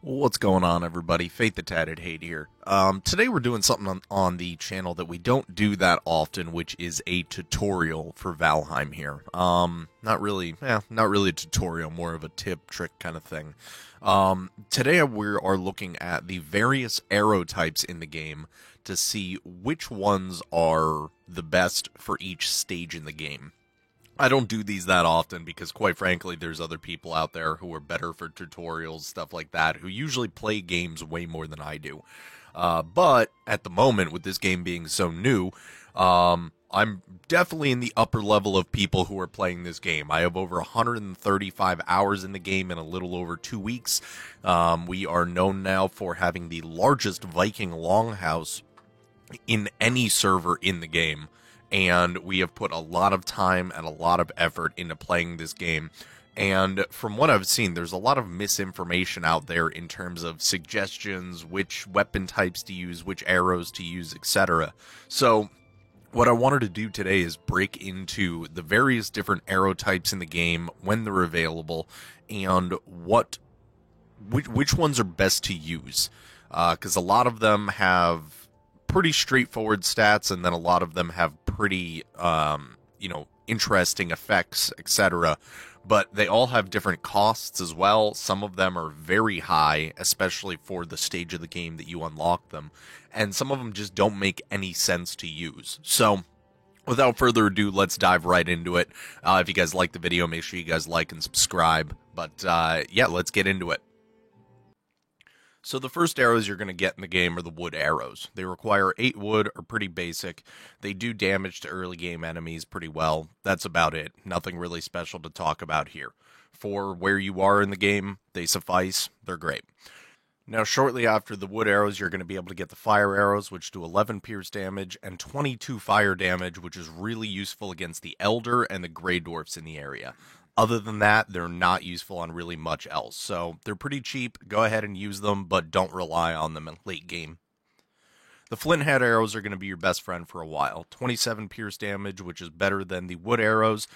What's going on, everybody? Fate the Tatted Hate here. Today we're doing something on the channel that we don't do that often, which is a tutorial for Valheim here. Not really a tutorial, more of a tip, trick kind of thing. Today we are looking at the various arrow types in the game to see which ones are the best for each stage in the game. I don't do these that often because, quite frankly, there's other people out there who are better for tutorials, stuff like that, who usually play games way more than I do. But at the moment, with this game being so new, I'm definitely in the upper level of people who are playing this game. I have over 135 hours in the game in a little over 2 weeks. We are known now for having the largest Viking longhouse in any server in the game, and we have put a lot of time and a lot of effort into playing this game. And from what I've seen, there's a lot of misinformation out there in terms of suggestions, which weapon types to use, which arrows to use, etc. So what I wanted to do today is break into the various different arrow types in the game when they're available, and which ones are best to use, because a lot of them have pretty straightforward stats, and then a lot of them have pretty, interesting effects, etc. But they all have different costs as well. Some of them are very high, especially for the stage of the game that you unlock them, and some of them just don't make any sense to use. So, without further ado, let's dive right into it. If you guys like the video, make sure you guys like and subscribe. But yeah, let's get into it. So the first arrows you're going to get in the game are the wood arrows. They require 8 wood, are pretty basic. They do damage to early game enemies pretty well. That's about it. Nothing really special to talk about here. For where you are in the game, they suffice. They're great. Now, shortly after the wood arrows, you're going to be able to get the fire arrows, which do 11 pierce damage and 22 fire damage, which is really useful against the Elder and the Grey Dwarfs in the area. Other than that, they're not useful on really much else. So they're pretty cheap. Go ahead and use them, but don't rely on them in late game. The flint head arrows are going to be your best friend for a while. 27 pierce damage, which is better than the wood arrows.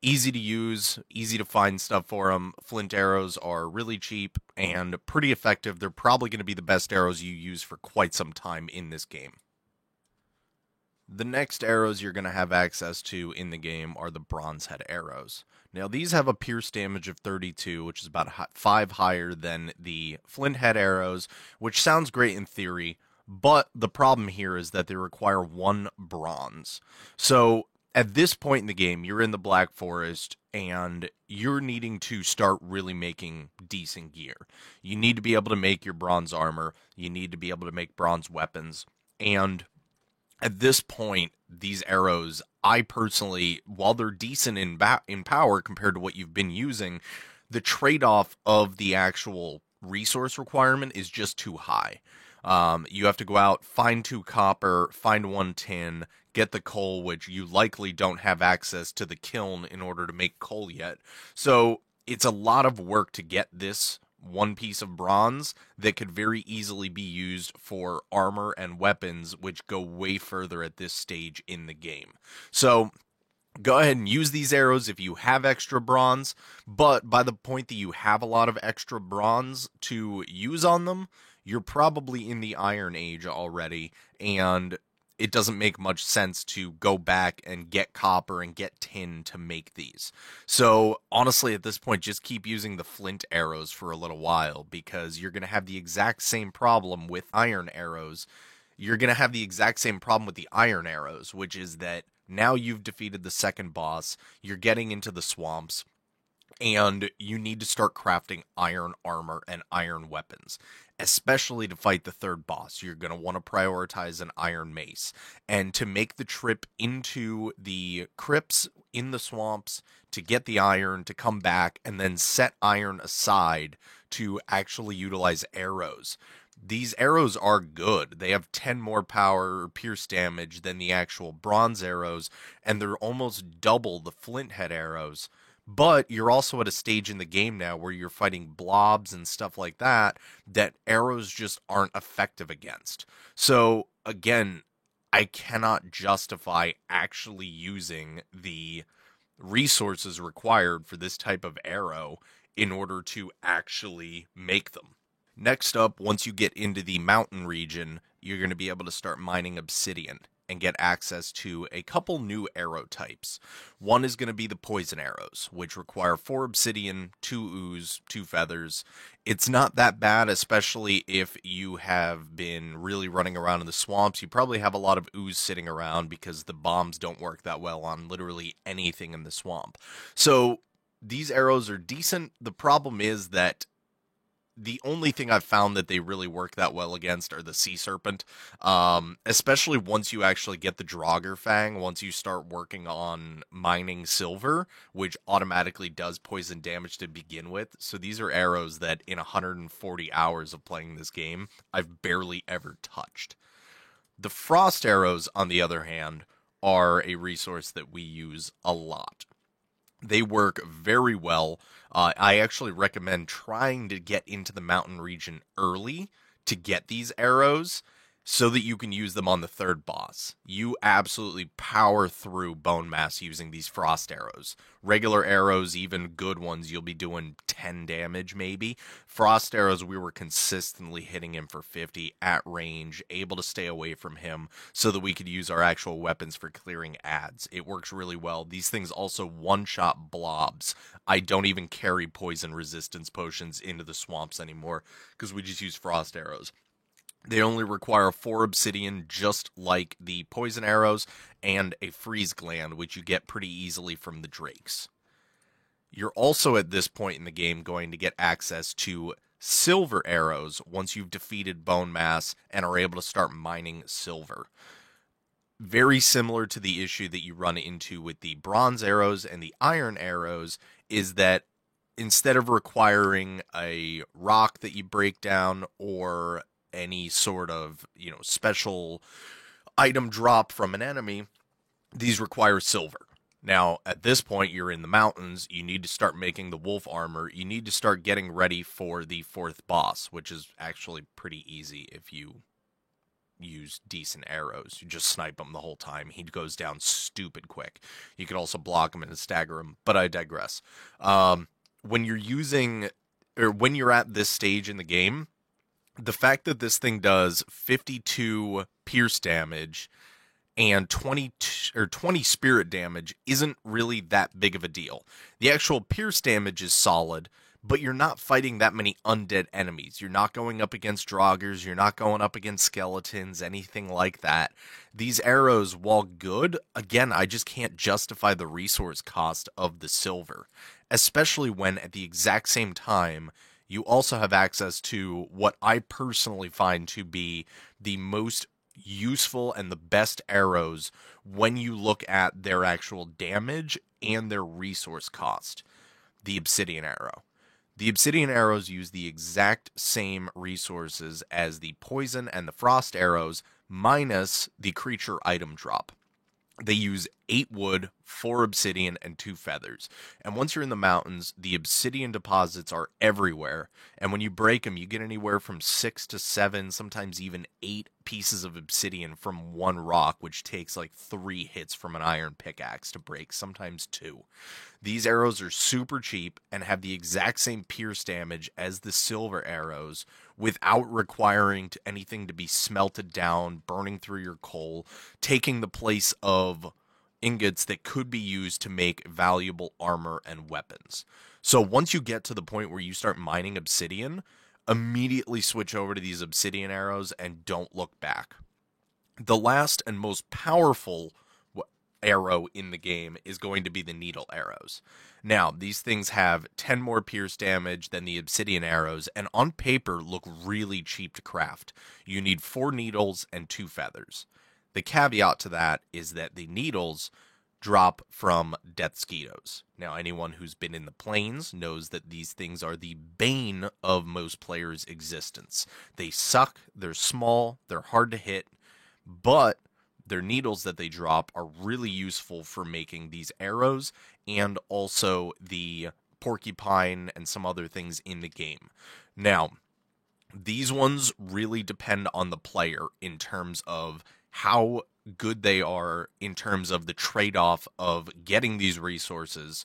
Easy to use, easy to find stuff for them. Flint arrows are really cheap and pretty effective. They're probably going to be the best arrows you use for quite some time in this game. The next arrows you're going to have access to in the game are the bronze head arrows. Now, these have a pierce damage of 32, which is about 5 higher than the flint head arrows, which sounds great in theory, but the problem here is that they require 1 bronze. So, at this point in the game, you're in the Black Forest, and you're needing to start really making decent gear. You need to be able to make your bronze armor, you need to be able to make bronze weapons, and at this point, these arrows, I personally, while they're decent in power compared to what you've been using, the trade-off of the actual resource requirement is just too high. You have to go out, find 2 copper, find 1 tin, get the coal, which you likely don't have access to the kiln in order to make coal yet. So it's a lot of work to get this 1 piece of bronze that could very easily be used for armor and weapons, which go way further at this stage in the game. So go ahead and use these arrows if you have extra bronze, but by the point that you have a lot of extra bronze to use on them, you're probably in the Iron Age already, and it doesn't make much sense to go back and get copper and get tin to make these. So honestly, at this point, just keep using the flint arrows for a little while, because you're going to have the exact same problem with iron arrows. You're going to have the exact same problem with the iron arrows, which is that now you've defeated the second boss, you're getting into the swamps, and you need to start crafting iron armor and iron weapons, especially to fight the third boss. You're going to want to prioritize an iron mace, and to make the trip into the crypts in the swamps to get the iron, to come back and then set iron aside to actually utilize arrows. These arrows are good. They have 10 more power or pierce damage than the actual bronze arrows, and they're almost double the flint head arrows. But you're also at a stage in the game now where you're fighting blobs and stuff like that arrows just aren't effective against. So, again, I cannot justify actually using the resources required for this type of arrow in order to actually make them. Next up, once you get into the mountain region, you're going to be able to start mining obsidian and get access to a couple new arrow types. One is going to be the poison arrows, which require 4 obsidian, 2 ooze, 2 feathers. It's not that bad, especially if you have been really running around in the swamps. You probably have a lot of ooze sitting around because the bombs don't work that well on literally anything in the swamp. So these arrows are decent. The problem is that the only thing I've found that they really work that well against are the sea serpent, especially once you actually get the Draugr Fang, once you start working on mining silver, which automatically does poison damage to begin with. So these are arrows that in 140 hours of playing this game, I've barely ever touched. The frost arrows, on the other hand, are a resource that we use a lot. They work very well. I actually recommend trying to get into the mountain region early to get these arrows so that you can use them on the third boss. You absolutely power through bone mass using these frost arrows. Regular arrows, even good ones, you'll be doing 10 damage maybe. Frost arrows, we were consistently hitting him for 50 at range, able to stay away from him so that we could use our actual weapons for clearing ads. It works really well. These things also one-shot blobs. I don't even carry poison resistance potions into the swamps anymore because we just use frost arrows. They only require 4 obsidian, just like the poison arrows, and a freeze gland, which you get pretty easily from the drakes. You're also at this point in the game going to get access to silver arrows once you've defeated bone mass and are able to start mining silver. Very similar to the issue that you run into with the bronze arrows and the iron arrows is that instead of requiring a rock that you break down or any sort of, special item drop from an enemy, these require silver. Now, at this point, you're in the mountains. You need to start making the wolf armor. You need to start getting ready for the 4th boss, which is actually pretty easy if you use decent arrows. You just snipe him the whole time. He goes down stupid quick. You can also block him and stagger him, but I digress. When you're at this stage in the game, the fact that this thing does 52 pierce damage and 20 spirit damage isn't really that big of a deal. The actual pierce damage is solid, but you're not fighting that many undead enemies. You're not going up against Draugrs, you're not going up against skeletons, anything like that. These arrows, while good, again, I just can't justify the resource cost of the silver, especially when at the exact same time you also have access to what I personally find to be the most useful and the best arrows when you look at their actual damage and their resource cost. The obsidian arrow. The obsidian arrows use the exact same resources as the poison and the frost arrows, minus the creature item drop. They use 8 wood, 4 obsidian, and 2 feathers. And once you're in the mountains, the obsidian deposits are everywhere. And when you break them, you get anywhere from 6 to 7, sometimes even 8 pieces of obsidian from one rock, which takes like 3 hits from an iron pickaxe to break, sometimes 2. These arrows are super cheap and have the exact same pierce damage as the silver arrows without requiring anything to be smelted down, burning through your coal, taking the place of ingots that could be used to make valuable armor and weapons. So once you get to the point where you start mining obsidian, immediately switch over to these obsidian arrows and don't look back. The last and most powerful arrow in the game is going to be the needle arrows. Now, these things have 10 more pierce damage than the obsidian arrows, and on paper look really cheap to craft. You need 4 needles and 2 feathers. The caveat to that is that the needles drop from death skeetos. Now, anyone who's been in the plains knows that these things are the bane of most players' existence. They suck, they're small, they're hard to hit, but their needles that they drop are really useful for making these arrows and also the porcupine and some other things in the game. Now, these ones really depend on the player in terms of how good they are in terms of the trade-off of getting these resources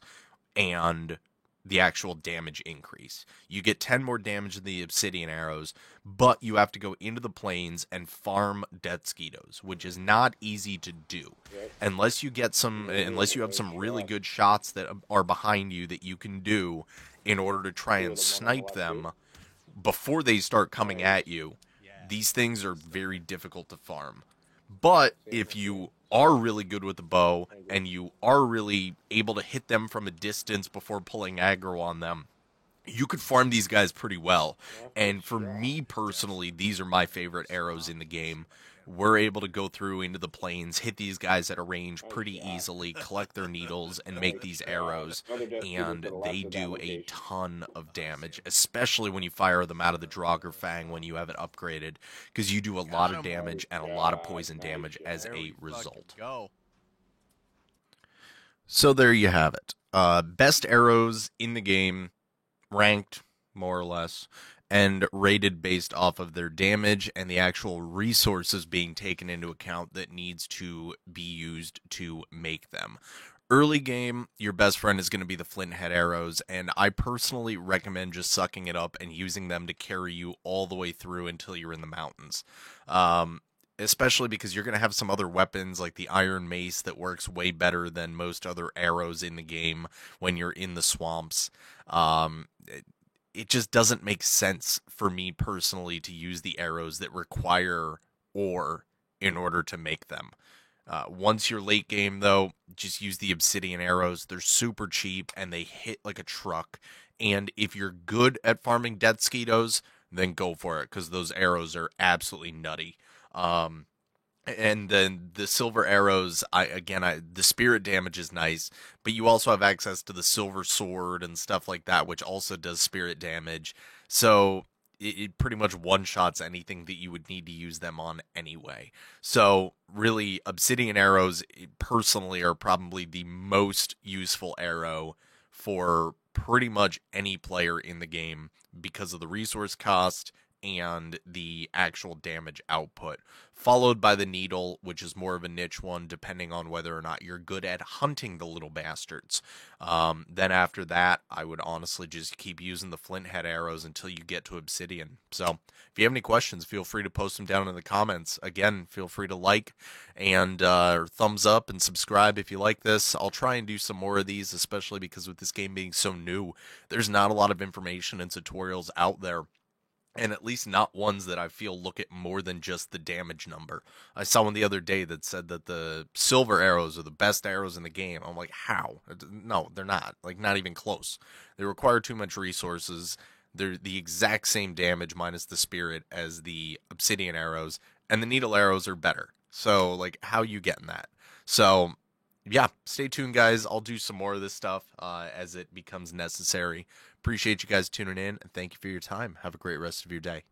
and the actual damage increase. You get 10 more damage than the obsidian arrows, but you have to go into the plains and farm death skeetos, which is not easy to do. Unless you have some really good shots that are behind you that you can do in order to try and snipe them before they start coming at you. These things are very difficult to farm. But if you are really good with the bow and you are really able to hit them from a distance before pulling aggro on them, you could farm these guys pretty well. And for me personally, these are my favorite arrows in the game. We're able to go through into the plains, hit these guys at a range pretty easily, collect their needles, and make these arrows. And they do a ton of damage, especially when you fire them out of the Draugr Fang when you have it upgraded, because you do a lot of damage and a lot of poison damage as a result. So there you have it. Best arrows in the game, ranked more or less, and rated based off of their damage and the actual resources being taken into account that needs to be used to make them. Early game, your best friend is going to be the flint head arrows, and I personally recommend just sucking it up and using them to carry you all the way through until you're in the mountains. Especially because you're going to have some other weapons like the iron mace that works way better than most other arrows in the game when you're in the swamps. It just doesn't make sense for me personally to use the arrows that require ore in order to make them. Once you're late game, though, just use the obsidian arrows. They're super cheap and they hit like a truck. And if you're good at farming death skeetos, then go for it, because those arrows are absolutely nutty. And then the silver arrows, the spirit damage is nice, but you also have access to the silver sword and stuff like that, which also does spirit damage. So it pretty much one-shots anything that you would need to use them on anyway. So really, obsidian arrows personally are probably the most useful arrow for pretty much any player in the game because of the resource cost and the actual damage output, followed by the needle, which is more of a niche one depending on whether or not you're good at hunting the little bastards. Then after that, I would honestly just keep using the flint head arrows until you get to obsidian. So if you have any questions, feel free to post them down in the comments. Again, feel free to like and thumbs up and subscribe if you like this. I'll try and do some more of these, especially because with this game being so new, there's not a lot of information and tutorials out there. And at least not ones that I feel look at more than just the damage number. I saw one the other day that said that the silver arrows are the best arrows in the game. I'm like, how? No, they're not. Like, not even close. They require too much resources. They're the exact same damage minus the spirit as the obsidian arrows. And the needle arrows are better. So, like, how you getting that? So, yeah, stay tuned, guys. I'll do some more of this stuff as it becomes necessary. Appreciate you guys tuning in, and thank you for your time. Have a great rest of your day.